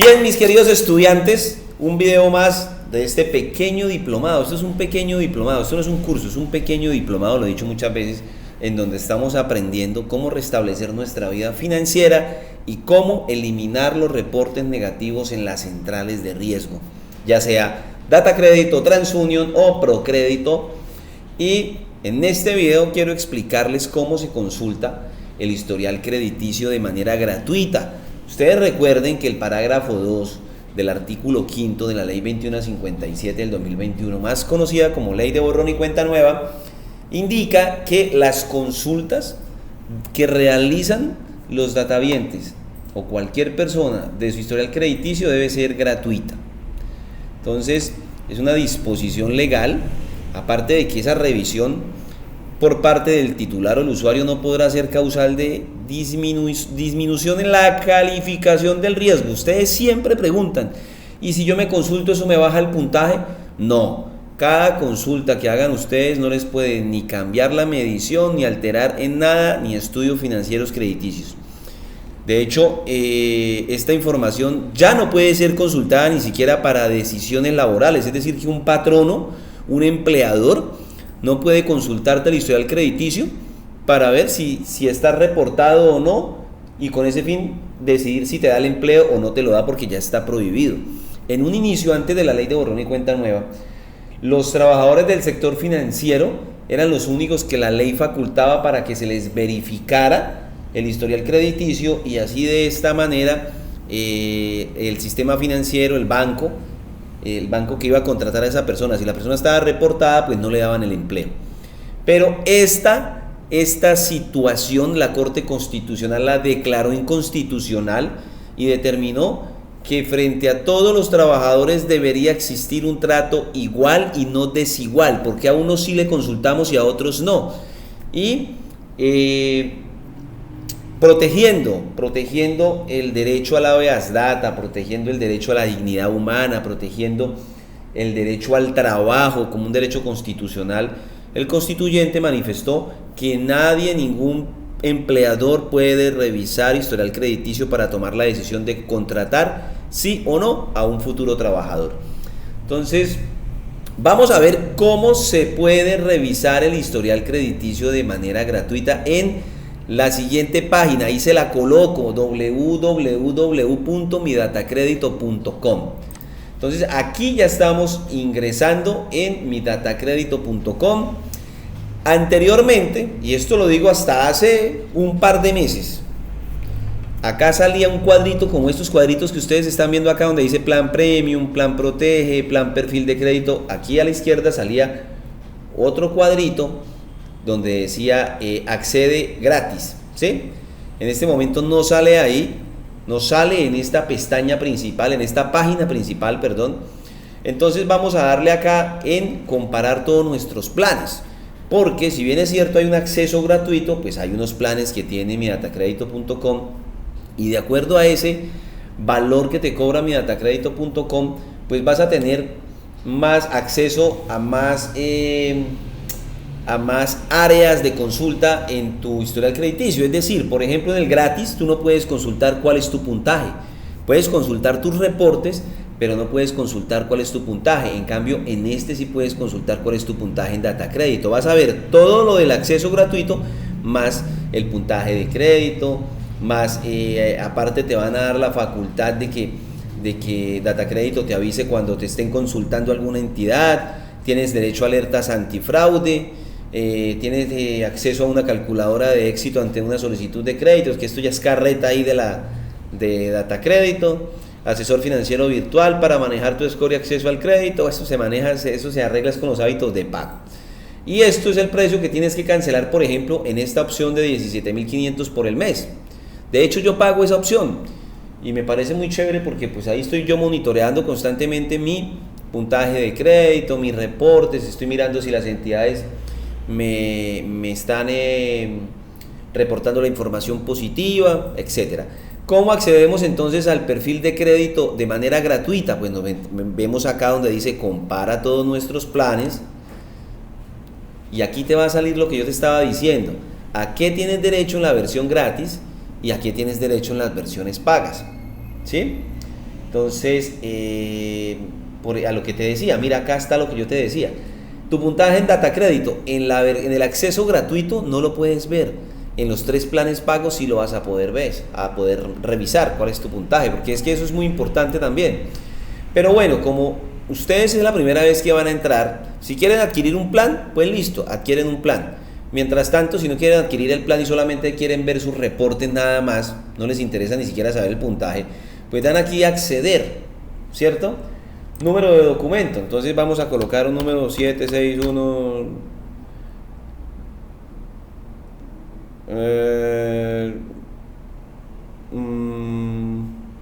Bien, mis queridos estudiantes, un video más de este pequeño diplomado. Esto es un pequeño diplomado, esto no es un curso, es un pequeño diplomado, lo he dicho muchas veces, en donde estamos aprendiendo cómo restablecer nuestra vida financiera y cómo eliminar los reportes negativos en las centrales de riesgo, ya sea Datacrédito, TransUnion o Procrédito. Y en este video quiero explicarles cómo se consulta el historial crediticio de manera gratuita. Ustedes recuerden que el parágrafo 2 del artículo 5 de la Ley 2157 del 2021, más conocida como Ley de Borrón y Cuenta Nueva, indica que las consultas que realizan los datavientes o cualquier persona de su historial crediticio debe ser gratuita. Entonces, es una disposición legal, aparte de que esa revisión por parte del titular o el usuario no podrá ser causal de disminución en la calificación del riesgo. Ustedes siempre preguntan, ¿y si yo me consulto eso me baja el puntaje? No, cada consulta que hagan ustedes no les puede ni cambiar la medición, ni alterar en nada, ni estudios financieros crediticios. De hecho, esta información ya no puede ser consultada ni siquiera para decisiones laborales, es decir, que un patrono, un empleador, no puede consultarte el historial crediticio para ver si está reportado o no, y con ese fin decidir si te da el empleo o no te lo da, porque ya está prohibido. En un inicio, antes de la Ley de Borrón y Cuenta Nueva, los trabajadores del sector financiero eran los únicos que la ley facultaba para que se les verificara el historial crediticio, y así de esta manera el sistema financiero, el banco que iba a contratar a esa persona, si la persona estaba reportada, pues no le daban el empleo. Pero esta situación la Corte Constitucional la declaró inconstitucional y determinó que frente a todos los trabajadores debería existir un trato igual y no desigual, porque a unos sí le consultamos y a otros no. Y protegiendo el derecho a la habeas data, protegiendo el derecho a la dignidad humana, protegiendo el derecho al trabajo como un derecho constitucional, el constituyente manifestó que ningún empleador puede revisar historial crediticio para tomar la decisión de contratar sí o no a un futuro trabajador. Entonces, vamos a ver cómo se puede revisar el historial crediticio de manera gratuita en la siguiente página. Ahí se la coloco, www.midatacredito.com. Entonces aquí ya estamos ingresando en midatacredito.com. Anteriormente, y esto lo digo hasta hace un par de meses, acá salía un cuadrito como estos cuadritos que ustedes están viendo acá, donde dice plan premium, plan protege, plan perfil de crédito. Aquí a la izquierda salía otro cuadrito donde decía accede gratis, ¿sí? En este momento no sale ahí, no sale en esta pestaña principal, en esta página principal, perdón. Entonces vamos a darle acá en comparar todos nuestros planes, porque si bien es cierto hay un acceso gratuito, pues hay unos planes que tiene midatacredito.com, y de acuerdo a ese valor que te cobra midatacredito.com, pues vas a tener más acceso a más áreas de consulta en tu historial crediticio. Es decir, por ejemplo, en el gratis tú no puedes consultar cuál es tu puntaje, puedes consultar tus reportes, pero no puedes consultar cuál es tu puntaje. En cambio, en este sí puedes consultar cuál es tu puntaje en Datacrédito. Vas a ver todo lo del acceso gratuito, más el puntaje de crédito, más aparte te van a dar la facultad de que Datacrédito te avise cuando te estén consultando alguna entidad. Tienes derecho a alertas antifraude, tienes acceso a una calculadora de éxito ante una solicitud de créditos, que esto ya es carreta ahí de Datacrédito. Asesor financiero virtual para manejar tu score y acceso al crédito. Eso se arregla con los hábitos de pago. Y esto es el precio que tienes que cancelar, por ejemplo, en esta opción de 17.500 por el mes. De hecho, yo pago esa opción y me parece muy chévere, porque pues ahí estoy yo monitoreando constantemente mi puntaje de crédito, mis reportes, estoy mirando si las entidades me están reportando la información positiva, etcétera. ¿Cómo accedemos entonces al perfil de crédito de manera gratuita? Pues vemos acá donde dice compara todos nuestros planes, y aquí te va a salir lo que yo te estaba diciendo: a qué tienes derecho en la versión gratis y a qué tienes derecho en las versiones pagas, ¿sí? Entonces, a lo que te decía, mira, acá está lo que yo te decía. Tu puntaje en Datacrédito, en el acceso gratuito no lo puedes ver. En los 3 planes pagos sí lo vas a poder ver, a poder revisar cuál es tu puntaje, porque es que eso es muy importante también. Pero bueno, como ustedes es la primera vez que van a entrar, si quieren adquirir un plan, pues listo, adquieren un plan. Mientras tanto, si no quieren adquirir el plan y solamente quieren ver sus reportes nada más, no les interesa ni siquiera saber el puntaje, pues dan aquí acceder, ¿cierto? Número de documento, entonces vamos a colocar un número 761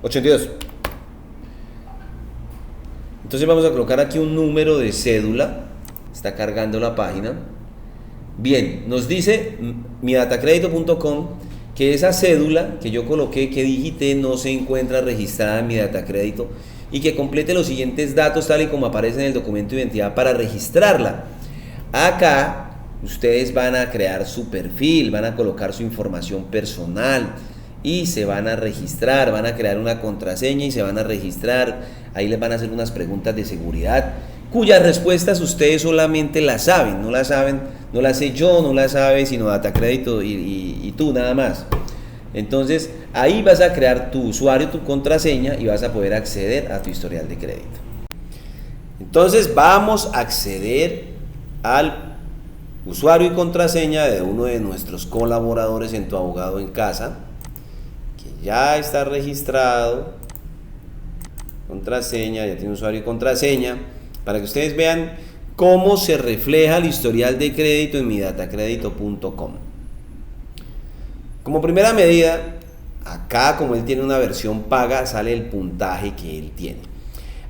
82. Entonces vamos a colocar aquí un número de cédula. Está cargando la página. Bien, nos dice midatacredito.com que esa cédula que yo coloqué, que digité, no se encuentra registrada en mi Datacrédito y que complete los siguientes datos tal y como aparece en el documento de identidad para registrarla. Acá ustedes van a crear su perfil, van a colocar su información personal y se van a registrar, van a crear una contraseña y se van a registrar. Ahí les van a hacer unas preguntas de seguridad cuyas respuestas ustedes solamente las saben, no las sé yo, no las sabe sino Datacrédito y tú nada más. Entonces ahí vas a crear tu usuario, tu contraseña y vas a poder acceder a tu historial de crédito. Entonces vamos a acceder al usuario y contraseña de uno de nuestros colaboradores en Tu Abogado en Casa, que ya está registrado, contraseña, ya tiene usuario y contraseña, para que ustedes vean cómo se refleja el historial de crédito en midatacredito.com. Como primera medida, acá como él tiene una versión paga, sale el puntaje que él tiene.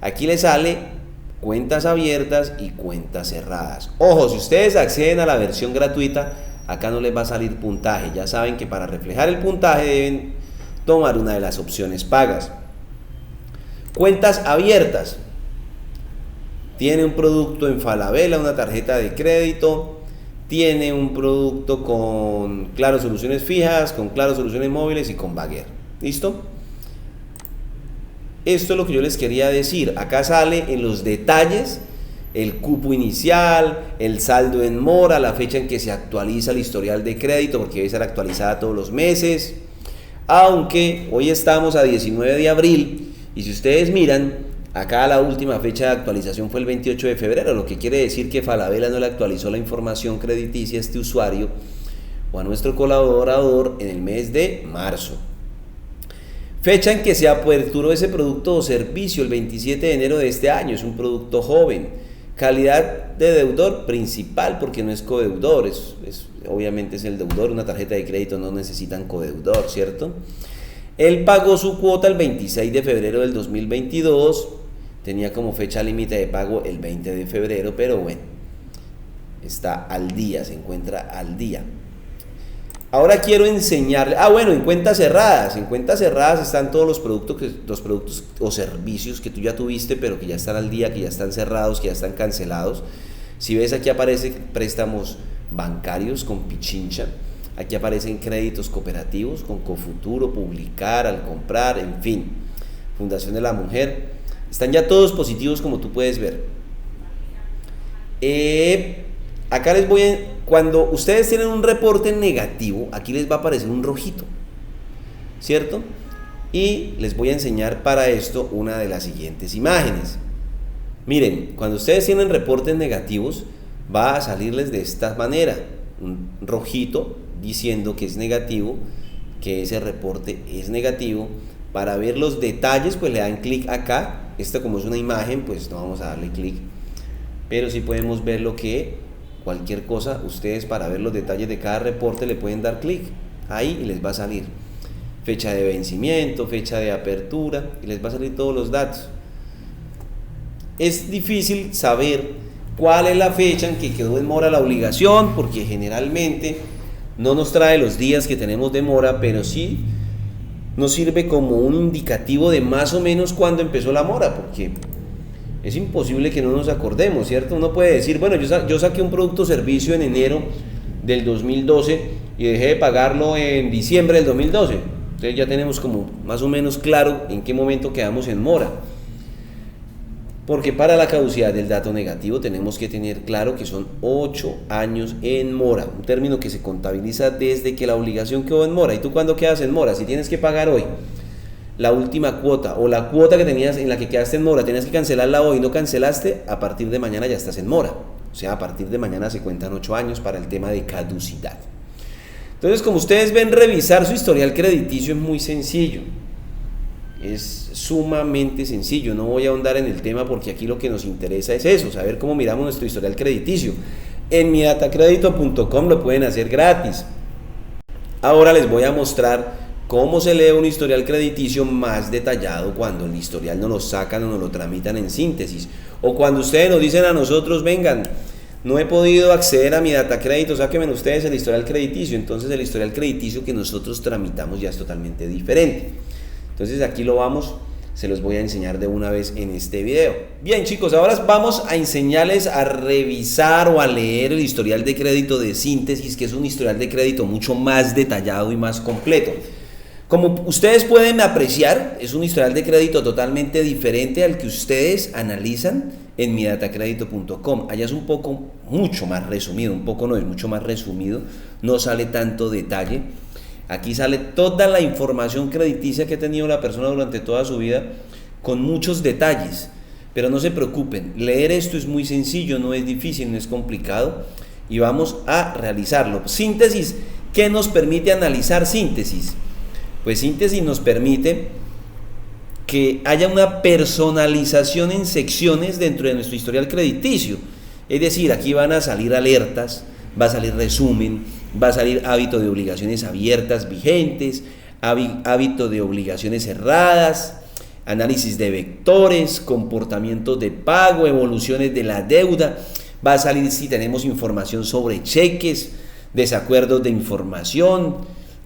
Aquí le sale cuentas abiertas y cuentas cerradas. Ojo, si ustedes acceden a la versión gratuita, acá no les va a salir puntaje. Ya saben que para reflejar el puntaje deben tomar una de las opciones pagas. Cuentas abiertas. Tiene un producto en Falabella, una tarjeta de crédito. Tiene un producto con Claro Soluciones Fijas, con Claro Soluciones Móviles y con Baguer. ¿Listo? Esto es lo que yo les quería decir. Acá sale en los detalles el cupo inicial, el saldo en mora, la fecha en que se actualiza el historial de crédito, porque debe ser actualizada todos los meses. Aunque hoy estamos a 19 de abril y si ustedes miran, acá la última fecha de actualización fue el 28 de febrero, lo que quiere decir que Falabella no le actualizó la información crediticia a este usuario o a nuestro colaborador en el mes de marzo. Fecha en que se aperturó ese producto o servicio, el 27 de enero de este año. Es un producto joven. Calidad de deudor principal, porque no es codeudor, obviamente es el deudor. Una tarjeta de crédito no necesitan codeudor, ¿cierto? Él pagó su cuota el 26 de febrero del 2022. Tenía como fecha límite de pago el 20 de febrero, pero bueno, está al día, se encuentra al día. Ahora quiero enseñarle, bueno, en cuentas cerradas están todos los productos o servicios que tú ya tuviste, pero que ya están al día, que ya están cerrados, que ya están cancelados. Si ves, aquí aparecen préstamos bancarios con Pichincha, aquí aparecen créditos cooperativos con Cofuturo, Publicar, Al Comprar, en fin, Fundación de la Mujer. Están ya todos positivos, como tú puedes ver. Acá les voy a... Cuando ustedes tienen un reporte negativo, aquí les va a aparecer un rojito, ¿cierto? Y les voy a enseñar para esto una de las siguientes imágenes. Miren, cuando ustedes tienen reportes negativos, va a salirles de esta manera, un rojito diciendo que es negativo, que ese reporte es negativo. Para ver los detalles, pues le dan clic acá. Esto como es una imagen, pues no vamos a darle clic, pero sí podemos ver lo que... Cualquier cosa, ustedes para ver los detalles de cada reporte le pueden dar clic ahí y les va a salir fecha de vencimiento, fecha de apertura y les va a salir todos los datos. Es difícil saber cuál es la fecha en que quedó en mora la obligación, porque generalmente no nos trae los días que tenemos de mora, pero sí nos sirve como un indicativo de más o menos cuándo empezó la mora, porque es imposible que no nos acordemos, ¿cierto? Uno puede decir, bueno, yo saqué un producto o servicio en enero del 2012 y dejé de pagarlo en diciembre del 2012. Entonces ya tenemos como más o menos claro en qué momento quedamos en mora. Porque para la caducidad del dato negativo tenemos que tener claro que son 8 años en mora, un término que se contabiliza desde que la obligación quedó en mora. ¿Y tú cuándo quedas en mora? Si tienes que pagar hoy la última cuota o la cuota que tenías en la que quedaste en mora, tienes que cancelarla hoy, no cancelaste, a partir de mañana ya estás en mora. O sea, a partir de mañana se cuentan 8 años para el tema de caducidad. Entonces, como ustedes ven, revisar su historial crediticio es muy sencillo. Es sumamente sencillo, no voy a ahondar en el tema porque aquí lo que nos interesa es eso, saber cómo miramos nuestro historial crediticio. En midatacredito.com lo pueden hacer gratis. Ahora les voy a mostrar cómo se lee un historial crediticio más detallado cuando el historial nos lo sacan o nos lo tramitan en síntesis. O cuando ustedes nos dicen a nosotros, vengan, no he podido acceder a mi datacrédito, sáquenme ustedes el historial crediticio. Entonces el historial crediticio que nosotros tramitamos ya es totalmente diferente. Entonces aquí se los voy a enseñar de una vez en este video. Bien chicos, ahora vamos a enseñarles a revisar o a leer el historial de crédito de síntesis, que es un historial de crédito mucho más detallado y más completo. Como ustedes pueden apreciar, es un historial de crédito totalmente diferente al que ustedes analizan en midatacredito.com. Allá es mucho más resumido, mucho más resumido, no sale tanto detalle. Aquí sale toda la información crediticia que ha tenido la persona durante toda su vida, con muchos detalles. Pero no se preocupen, leer esto es muy sencillo, no es difícil, no es complicado, y vamos a realizarlo. Síntesis, ¿qué nos permite analizar síntesis? Pues síntesis nos permite que haya una personalización en secciones dentro de nuestro historial crediticio. Es decir, aquí van a salir alertas, va a salir resumen, va a salir hábito de obligaciones abiertas vigentes, hábito de obligaciones cerradas, análisis de vectores, comportamientos de pago, evoluciones de la deuda. Va a salir si tenemos información sobre cheques, desacuerdos de información,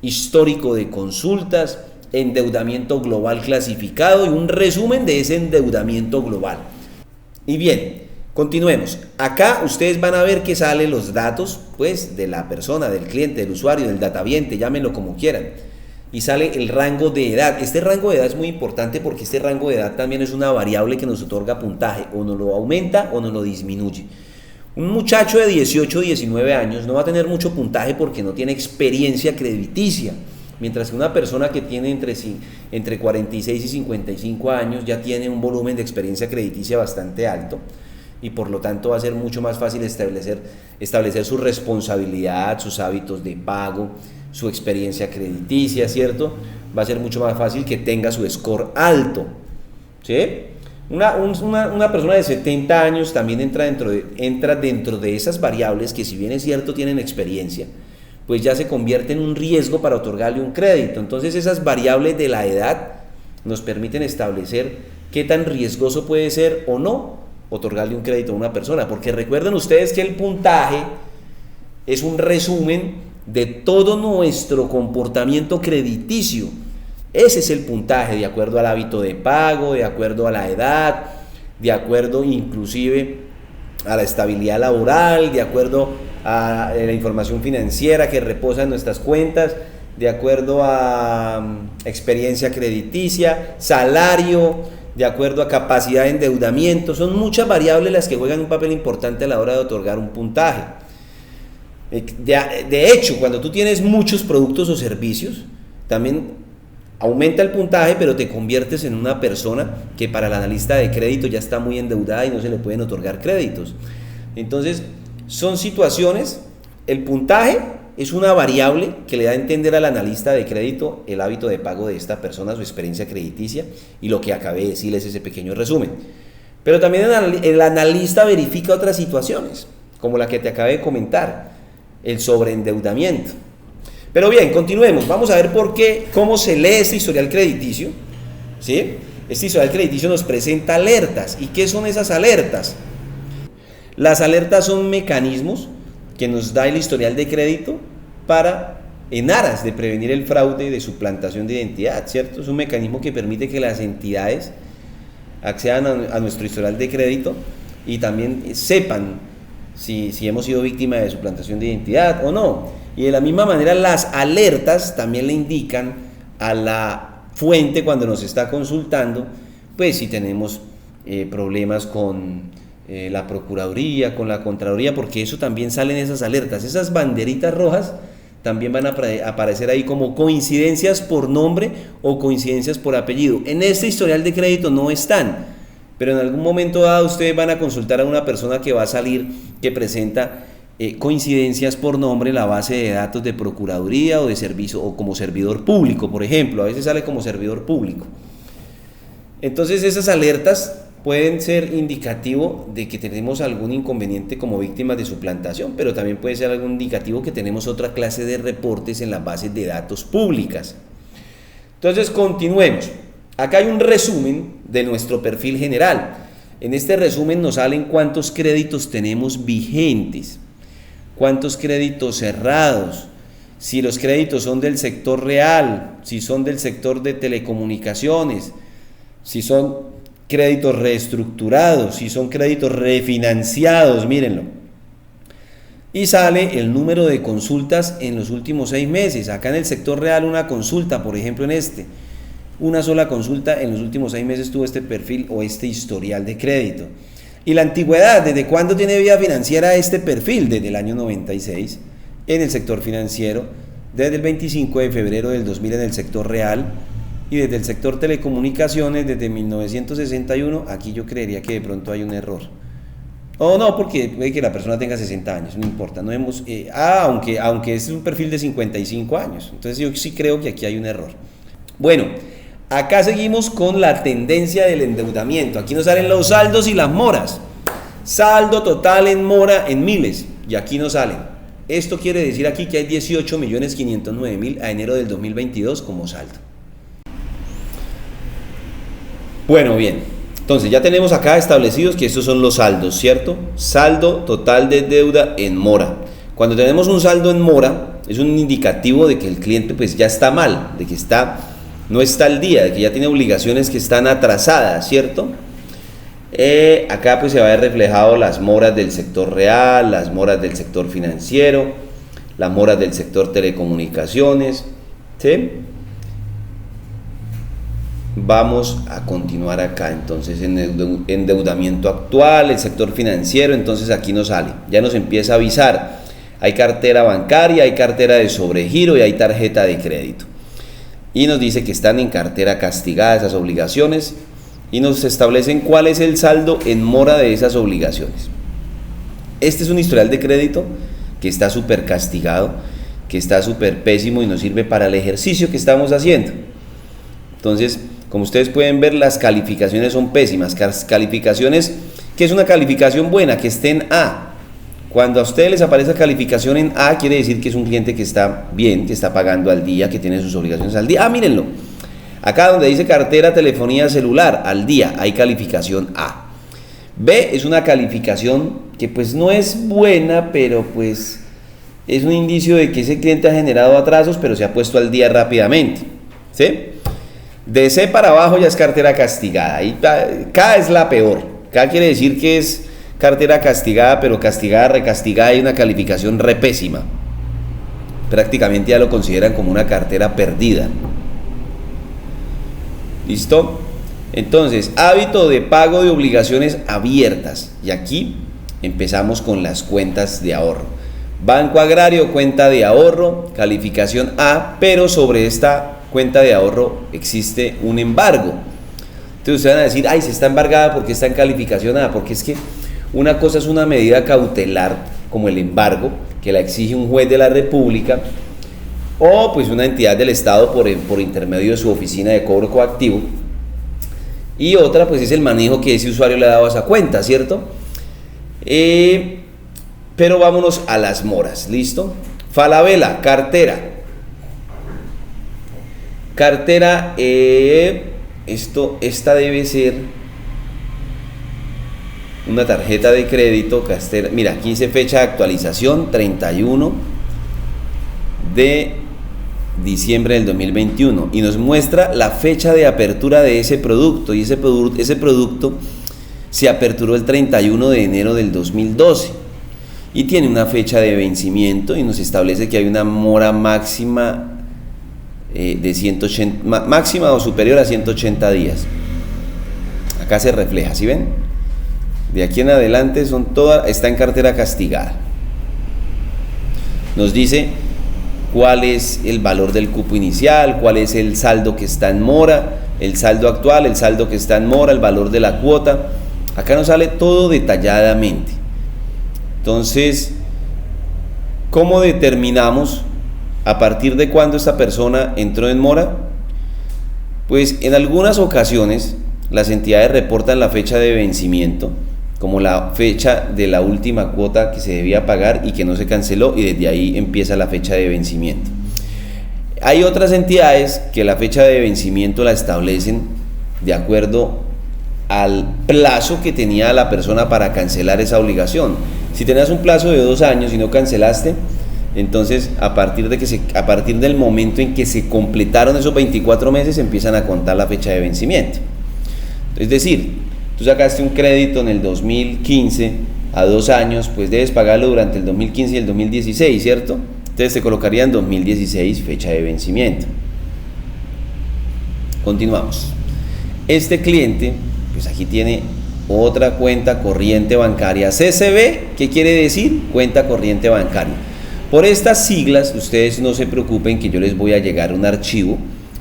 histórico de consultas, endeudamiento global clasificado y un resumen de ese endeudamiento global. Y bien, continuemos. Acá ustedes van a ver que salen los datos pues de la persona, del cliente, del usuario, del dataviente, llámenlo como quieran. Y sale el rango de edad. Este rango de edad es muy importante porque este rango de edad también es una variable que nos otorga puntaje. O nos lo aumenta o nos lo disminuye. Un muchacho de 18 o 19 años no va a tener mucho puntaje porque no tiene experiencia crediticia. Mientras que una persona que tiene entre 46 y 55 años ya tiene un volumen de experiencia crediticia bastante alto. Y por lo tanto va a ser mucho más fácil establecer su responsabilidad, sus hábitos de pago, su experiencia crediticia, ¿cierto? Va a ser mucho más fácil que tenga su score alto, ¿sí? Una persona de 70 años también entra dentro de esas variables que, si bien es cierto tienen experiencia, pues ya se convierte en un riesgo para otorgarle un crédito. Entonces esas variables de la edad nos permiten establecer qué tan riesgoso puede ser o no otorgarle un crédito a una persona, porque recuerden ustedes que el puntaje es un resumen de todo nuestro comportamiento crediticio. Ese es el puntaje, de acuerdo al hábito de pago, de acuerdo a la edad, de acuerdo inclusive a la estabilidad laboral, de acuerdo a la información financiera que reposa en nuestras cuentas, de acuerdo a experiencia crediticia, salario, de acuerdo a capacidad de endeudamiento. Son muchas variables las que juegan un papel importante a la hora de otorgar un puntaje. De hecho, cuando tú tienes muchos productos o servicios, también aumenta el puntaje, pero te conviertes en una persona que para el analista de crédito ya está muy endeudada y no se le pueden otorgar créditos. Entonces, son situaciones, el puntaje es una variable que le da a entender al analista de crédito el hábito de pago de esta persona, su experiencia crediticia, y lo que acabé de decirles ese pequeño resumen. Pero también el analista verifica otras situaciones, como la que te acabé de comentar, el sobreendeudamiento. Pero bien, continuemos. Vamos a ver cómo se lee este historial crediticio, ¿sí? Este historial crediticio nos presenta alertas. ¿Y qué son esas alertas? Las alertas son mecanismos que nos da el historial de crédito en aras de prevenir el fraude de suplantación de identidad, ¿cierto? Es un mecanismo que permite que las entidades accedan a nuestro historial de crédito y también sepan si hemos sido víctima de suplantación de identidad o no. Y de la misma manera, las alertas también le indican a la fuente cuando nos está consultando, pues si tenemos problemas con la Procuraduría, con la Contraloría, porque eso también salen esas alertas, esas banderitas rojas también van a aparecer ahí como coincidencias por nombre o coincidencias por apellido. En este historial de crédito no están, pero en algún momento dado ustedes van a consultar a una persona que va a salir, que presenta coincidencias por nombre en la base de datos de Procuraduría o de servicio, o como servidor público, por ejemplo, a veces sale como servidor público. Entonces esas alertas pueden ser indicativo de que tenemos algún inconveniente como víctimas de suplantación, pero también puede ser algún indicativo que tenemos otra clase de reportes en las bases de datos públicas. Entonces continuemos. Acá hay un resumen de nuestro perfil general. En este resumen nos salen cuántos créditos tenemos vigentes, cuántos créditos cerrados, si los créditos son del sector real, si son del sector de telecomunicaciones, si son créditos reestructurados, si son créditos refinanciados, mírenlo. Y sale el número de consultas en los últimos 6 meses. Acá en el sector real una consulta, por ejemplo una sola consulta en los últimos 6 meses tuvo este perfil o este historial de crédito. Y la antigüedad, ¿desde cuándo tiene vida financiera este perfil? Desde el año 96 en el sector financiero, desde el 25 de febrero del 2000 en el sector real, y desde el sector telecomunicaciones desde 1961. Aquí yo creería que de pronto hay un error. O no, porque puede que la persona tenga 60 años, no importa. No hemos, aunque es un perfil de 55 años. Entonces yo sí creo que aquí hay un error. Bueno, acá seguimos con la tendencia del endeudamiento. Aquí nos salen los saldos y las moras. Saldo total en mora en miles. Y aquí nos salen. Esto quiere decir aquí que hay 18.509.000 a enero del 2022 como saldo. Bueno, bien, entonces ya tenemos acá establecidos que estos son los saldos, ¿cierto? Saldo total de deuda en mora. Cuando tenemos un saldo en mora, es un indicativo de que el cliente pues ya está mal, de que no está al día, de que ya tiene obligaciones que están atrasadas, ¿cierto? Acá pues se va a ver reflejado las moras del sector real, las moras del sector financiero, las moras del sector telecomunicaciones, ¿sí? Vamos a continuar acá, entonces en endeudamiento actual, el sector financiero, entonces aquí nos sale, ya nos empieza a avisar, hay cartera bancaria, hay cartera de sobregiro y hay tarjeta de crédito. Y nos dice que están en cartera castigada esas obligaciones y nos establecen cuál es el saldo en mora de esas obligaciones. Este es un historial de crédito que está súper castigado, que está súper pésimo y nos sirve para el ejercicio que estamos haciendo. Entonces, como ustedes pueden ver, las calificaciones son pésimas. Calificaciones, ¿qué es una calificación buena? Que esté en A. Cuando a ustedes les aparece calificación en A, quiere decir que es un cliente que está bien, que está pagando al día, que tiene sus obligaciones al día. Mírenlo. Acá donde dice cartera, telefonía celular, al día, hay calificación A. B es una calificación que pues no es buena, pero pues es un indicio de que ese cliente ha generado atrasos, pero se ha puesto al día rápidamente. ¿Sí? De C para abajo ya es cartera castigada. Y K es la peor. K quiere decir que es cartera castigada, pero castigada, recastigada y una calificación re pésima. Prácticamente ya lo consideran como una cartera perdida. ¿Listo? Entonces, hábito de pago de obligaciones abiertas. Y aquí empezamos con las cuentas de ahorro. Banco Agrario, cuenta de ahorro, calificación A, pero sobre esta cuenta de ahorro existe un embargo. Entonces ustedes van a decir, ay, se está embargada porque está en calificación A, porque es que una cosa es una medida cautelar como el embargo, que la exige un juez de la República o pues una entidad del Estado por intermedio de su oficina de cobro coactivo, y otra pues es el manejo que ese usuario le ha dado a esa cuenta, ¿cierto? Pero vámonos a las moras, ¿listo? Falabella, cartera, esta debe ser una tarjeta de crédito, cartera, mira, aquí dice fecha de actualización, 31 de diciembre del 2021, y nos muestra la fecha de apertura de ese producto, y ese producto se aperturó el 31 de enero del 2012, y tiene una fecha de vencimiento, y nos establece que hay una mora máxima de 180, máxima o superior a 180 días. Acá se refleja, ¿sí ven? De aquí en adelante está en cartera castigada. Nos dice cuál es el valor del cupo inicial, cuál es el saldo que está en mora, el saldo actual, el saldo que está en mora, el valor de la cuota. Acá nos sale todo detalladamente. Entonces, ¿cómo determinamos a partir de cuándo esta persona entró en mora? Pues en algunas ocasiones las entidades reportan la fecha de vencimiento como la fecha de la última cuota que se debía pagar y que no se canceló, y desde ahí empieza la fecha de vencimiento. Hay otras entidades que la fecha de vencimiento la establecen de acuerdo al plazo que tenía la persona para cancelar esa obligación. Si tenías un plazo de 2 años y no cancelaste, entonces a partir del momento en que se completaron esos 24 meses empiezan a contar la fecha de vencimiento. Es decir, tú sacaste un crédito en el 2015 a 2 años, pues debes pagarlo durante el 2015 y el 2016, ¿cierto? Entonces te colocaría en 2016 fecha de vencimiento. Continuamos. Este cliente, pues aquí tiene otra cuenta corriente bancaria, CCB. ¿Qué quiere decir? Cuenta corriente bancaria. Por estas siglas, ustedes no se preocupen, que yo les voy a llegar un archivo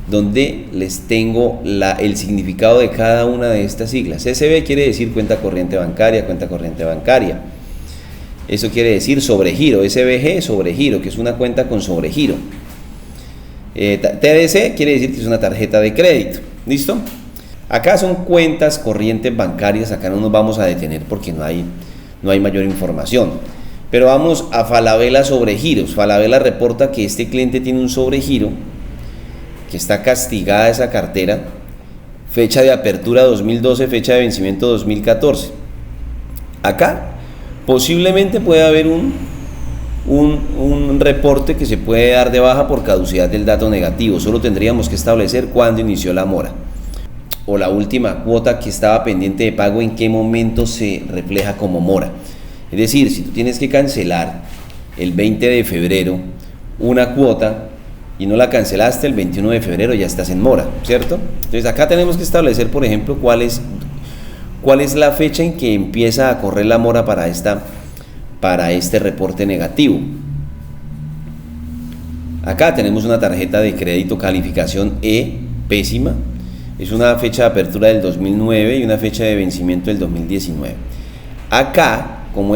donde les tengo el significado de cada una de estas siglas. CCB quiere decir cuenta corriente bancaria, cuenta corriente bancaria. Eso quiere decir sobregiro. SBG, sobregiro, que es una cuenta con sobregiro. TDC quiere decir que es una tarjeta de crédito. ¿Listo? Acá son cuentas corrientes bancarias. Acá no nos vamos a detener porque no hay mayor información. Pero vamos a Falabella sobregiros. Falabella reporta que este cliente tiene un sobregiro, que está castigada esa cartera, fecha de apertura 2012, fecha de vencimiento 2014. Acá posiblemente puede haber un reporte que se puede dar de baja por caducidad del dato negativo. Solo tendríamos que establecer cuándo inició la mora, o la última cuota que estaba pendiente de pago, en qué momento se refleja como mora. Es decir, si tú tienes que cancelar el 20 de febrero una cuota y no la cancelaste el 21 de febrero, ya estás en mora, ¿cierto? Entonces acá tenemos que establecer, por ejemplo, cuál es la fecha en que empieza a correr la mora para este reporte negativo. Acá tenemos una tarjeta de crédito calificación E, pésima. Es una fecha de apertura del 2009 y una fecha de vencimiento del 2019. Acá, como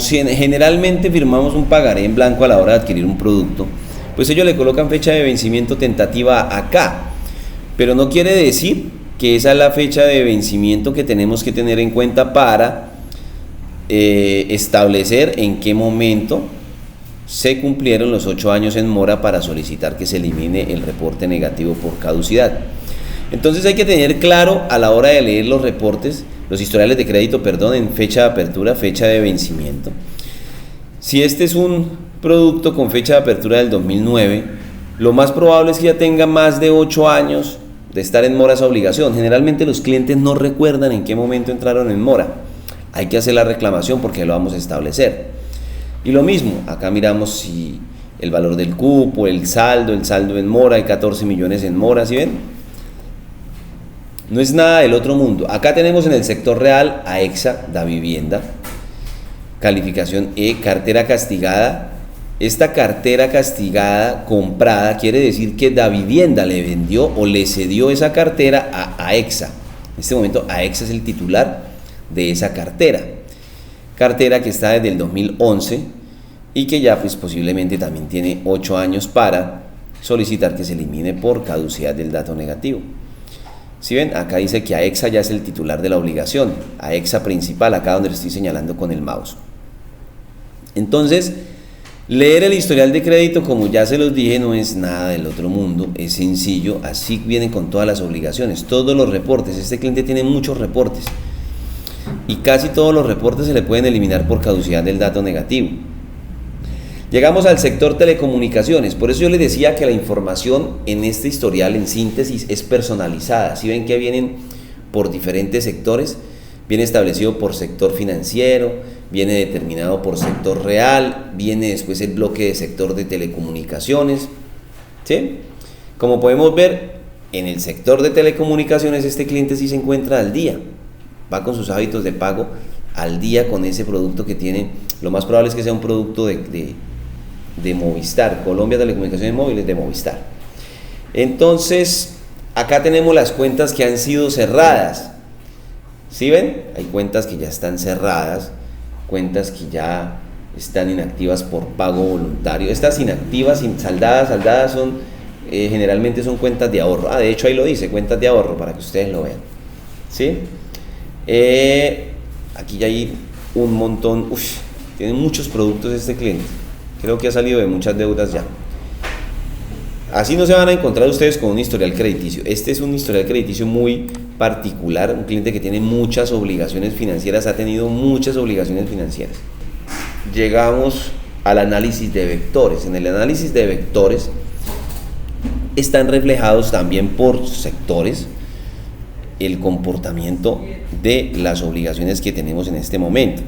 si generalmente firmamos un pagaré en blanco a la hora de adquirir un producto, pues ellos le colocan fecha de vencimiento tentativa acá, pero no quiere decir que esa es la fecha de vencimiento que tenemos que tener en cuenta para establecer en qué momento se cumplieron los 8 años en mora para solicitar que se elimine el reporte negativo por caducidad. Entonces hay que tener claro a la hora de leer los reportes, los historiales de crédito, en fecha de apertura, fecha de vencimiento. Si este es un producto con fecha de apertura del 2009, lo más probable es que ya tenga más de 8 años de estar en mora esa obligación. Generalmente los clientes no recuerdan en qué momento entraron en mora. Hay que hacer la reclamación porque lo vamos a establecer. Y lo mismo, acá miramos si el valor del cupo, el saldo en mora, hay 14 millones en mora, ¿sí ven? No es nada del otro mundo. Acá tenemos en el sector real AEXA, da vivienda, calificación E, cartera castigada. Esta cartera castigada comprada quiere decir que da vivienda le vendió o le cedió esa cartera a AEXA. En este momento AEXA es el titular de esa cartera que está desde el 2011 y que ya pues posiblemente también tiene 8 años para solicitar que se elimine por caducidad del dato negativo. Si ven, acá dice que AEXA ya es el titular de la obligación, AEXA principal, acá donde le estoy señalando con el mouse. Entonces, leer el historial de crédito, como ya se los dije, no es nada del otro mundo, es sencillo, así vienen con todas las obligaciones, todos los reportes. Este cliente tiene muchos reportes y casi todos los reportes se le pueden eliminar por caducidad del dato negativo. Llegamos al sector telecomunicaciones. Por eso yo les decía que la información en este historial, en síntesis, es personalizada. Si ven que vienen por diferentes sectores, viene establecido por sector financiero, viene determinado por sector real, viene después el bloque de sector de telecomunicaciones. ¿sí? Como podemos ver, en el sector de telecomunicaciones este cliente sí se encuentra al día, va con sus hábitos de pago al día con ese producto que tiene. Lo más probable es que sea un producto de Movistar, Colombia Telecomunicaciones Móviles de Movistar. Entonces, acá tenemos las cuentas que han sido cerradas. ¿Sí ven? Hay cuentas que ya están cerradas, cuentas que ya están inactivas por pago voluntario. Estas inactivas, saldadas son generalmente son cuentas de ahorro. De hecho ahí lo dice, cuentas de ahorro, para que ustedes lo vean. ¿Sí? Aquí ya hay un montón. Tiene muchos productos este cliente. Creo que ha salido de muchas deudas ya. Así no se van a encontrar ustedes con un historial crediticio. Este es un historial crediticio muy particular, un cliente que tiene muchas obligaciones financieras, ha tenido muchas obligaciones financieras. Llegamos al análisis de vectores. En el análisis de vectores están reflejados también por sectores el comportamiento de las obligaciones que tenemos en este momento.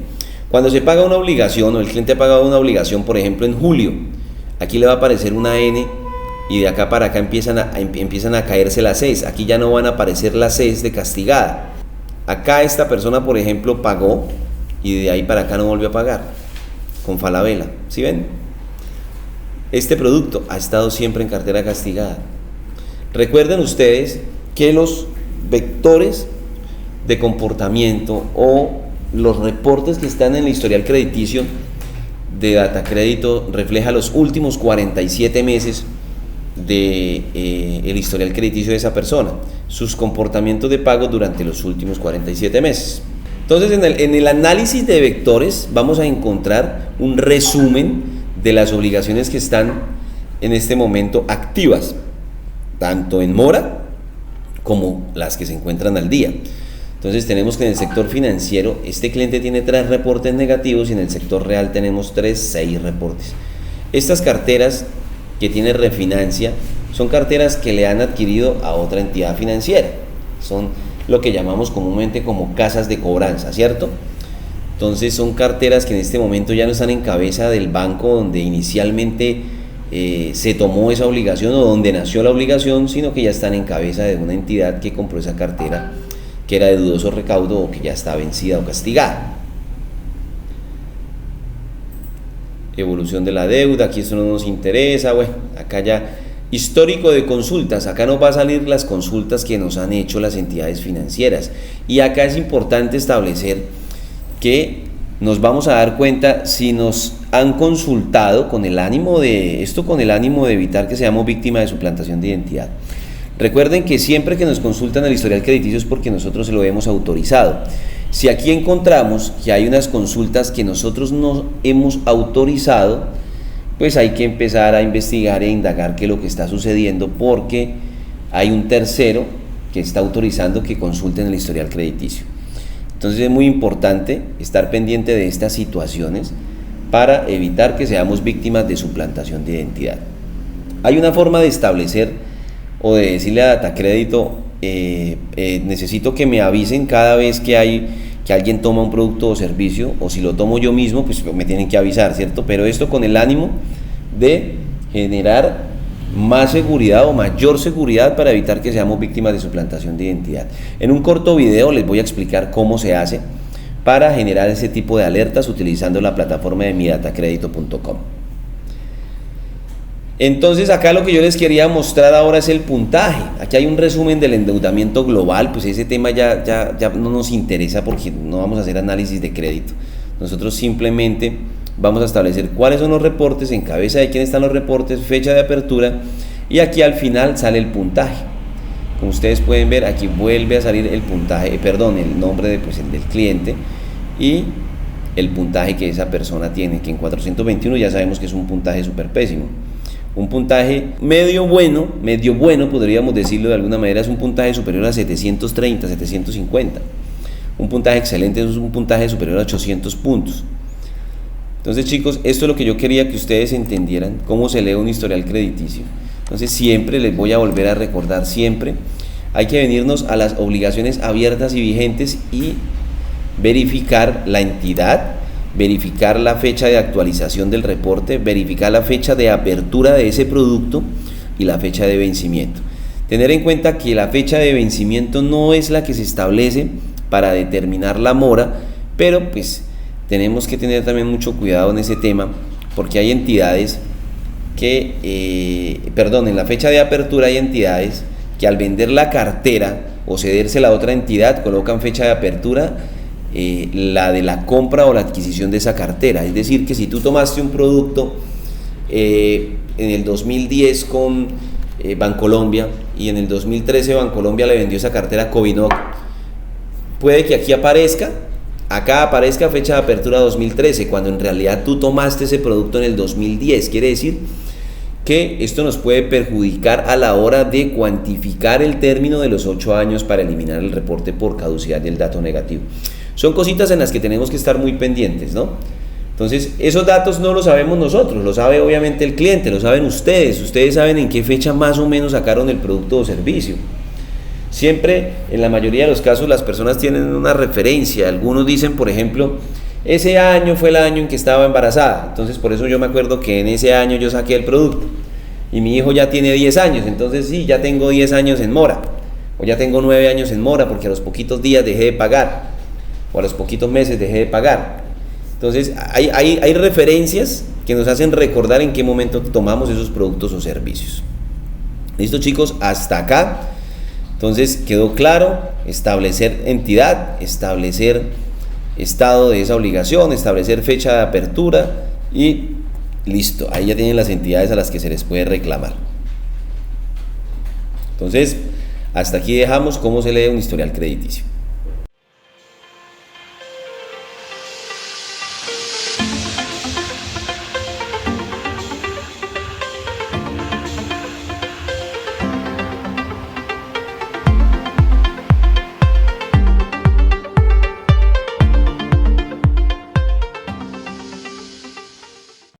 Cuando se paga una obligación o el cliente ha pagado una obligación, por ejemplo en julio, aquí le va a aparecer una N y de acá para acá empiezan a caerse las Cs. Aquí ya no van a aparecer las Cs de castigada. Acá esta persona, por ejemplo, pagó y de ahí para acá no volvió a pagar con Falabella. ¿Sí ven? Este producto ha estado siempre en cartera castigada. Recuerden ustedes que los vectores de comportamiento o los reportes que están en el historial crediticio de Datacrédito refleja los últimos 47 meses de el historial crediticio de esa persona, sus comportamientos de pago durante los últimos 47 meses. Entonces en el análisis de vectores vamos a encontrar un resumen de las obligaciones que están en este momento activas, tanto en mora como las que se encuentran al día. Entonces tenemos que en el sector financiero este cliente tiene 3 reportes negativos y en el sector real tenemos 6 reportes. Estas carteras que tiene Refinancia son carteras que le han adquirido a otra entidad financiera, son lo que llamamos comúnmente como casas de cobranza, ¿cierto? Entonces son carteras que en este momento ya no están en cabeza del banco donde inicialmente se tomó esa obligación o donde nació la obligación, sino que ya están en cabeza de una entidad que compró esa cartera que era de dudoso recaudo o que ya está vencida o castigada. Evolución de la deuda, aquí esto no nos interesa. Bueno, acá ya histórico de consultas, acá nos va a salir las consultas que nos han hecho las entidades financieras, y acá es importante establecer que nos vamos a dar cuenta si nos han consultado con el ánimo de evitar que seamos víctimas de suplantación de identidad. Recuerden que siempre que nos consultan el historial crediticio es porque nosotros se lo hemos autorizado. Si aquí encontramos que hay unas consultas que nosotros no hemos autorizado, pues hay que empezar a investigar e indagar qué es lo que está sucediendo, porque hay un tercero que está autorizando que consulten el historial crediticio. Entonces es muy importante estar pendiente de estas situaciones para evitar que seamos víctimas de suplantación de identidad. Hay una forma de establecer o de decirle a Datacrédito, necesito que me avisen cada vez que alguien toma un producto o servicio, o si lo tomo yo mismo, pues me tienen que avisar, ¿cierto? Pero esto con el ánimo de generar más seguridad o mayor seguridad para evitar que seamos víctimas de suplantación de identidad. En un corto video les voy a explicar cómo se hace para generar ese tipo de alertas utilizando la plataforma de midatacredito.com. Entonces acá lo que yo les quería mostrar ahora es el puntaje. Aquí hay un resumen del endeudamiento global, pues ese tema ya no nos interesa porque no vamos a hacer análisis de crédito. Nosotros simplemente vamos a establecer cuáles son los reportes, en cabeza de quién están los reportes, fecha de apertura, y aquí al final sale el puntaje. Como ustedes pueden ver, aquí vuelve a salir el puntaje, el nombre del cliente y el puntaje que esa persona tiene, que en 421 ya sabemos que es un puntaje súper pésimo. Un puntaje medio bueno, podríamos decirlo de alguna manera, es un puntaje superior a 730, 750. Un puntaje excelente es un puntaje superior a 800 puntos. Entonces, chicos, esto es lo que yo quería que ustedes entendieran, cómo se lee un historial crediticio. Entonces, siempre les voy a volver a recordar, siempre hay que venirnos a las obligaciones abiertas y vigentes y verificar la entidad, verificar la fecha de actualización del reporte, verificar la fecha de apertura de ese producto, y la fecha de vencimiento. Tener en cuenta que la fecha de vencimiento no es la que se establece para determinar la mora, pero pues tenemos que tener también mucho cuidado en ese tema, porque hay entidades que, en la fecha de apertura hay entidades que al vender la cartera o cedérsela a otra entidad colocan fecha de apertura la de la compra o la adquisición de esa cartera. Es decir, que si tú tomaste un producto en el 2010 con Bancolombia y en el 2013 Bancolombia le vendió esa cartera a Covinoc, puede que aquí acá aparezca fecha de apertura 2013, cuando en realidad tú tomaste ese producto en el 2010. Quiere decir que esto nos puede perjudicar a la hora de cuantificar el término de los 8 años para eliminar el reporte por caducidad del dato negativo. Son cositas en las que tenemos que estar muy pendientes, ¿no? Entonces, esos datos no los sabemos nosotros, lo sabe obviamente el cliente, lo saben ustedes. Ustedes saben en qué fecha más o menos sacaron el producto o servicio. Siempre, en la mayoría de los casos, las personas tienen una referencia. Algunos dicen, por ejemplo, ese año fue el año en que estaba embarazada, entonces por eso yo me acuerdo que en ese año yo saqué el producto. Y mi hijo ya tiene 10 años, entonces sí, ya tengo 10 años en mora. O ya tengo 9 años en mora porque a los poquitos días dejé de pagar. O a los poquitos meses dejé de pagar. Entonces hay referencias que nos hacen recordar en qué momento tomamos esos productos o servicios. ¿Listo, chicos? Hasta acá. Entonces quedó claro: establecer entidad, establecer estado de esa obligación, establecer fecha de apertura y listo. Ahí ya tienen las entidades a las que se les puede reclamar. Entonces, hasta aquí dejamos cómo se lee un historial crediticio.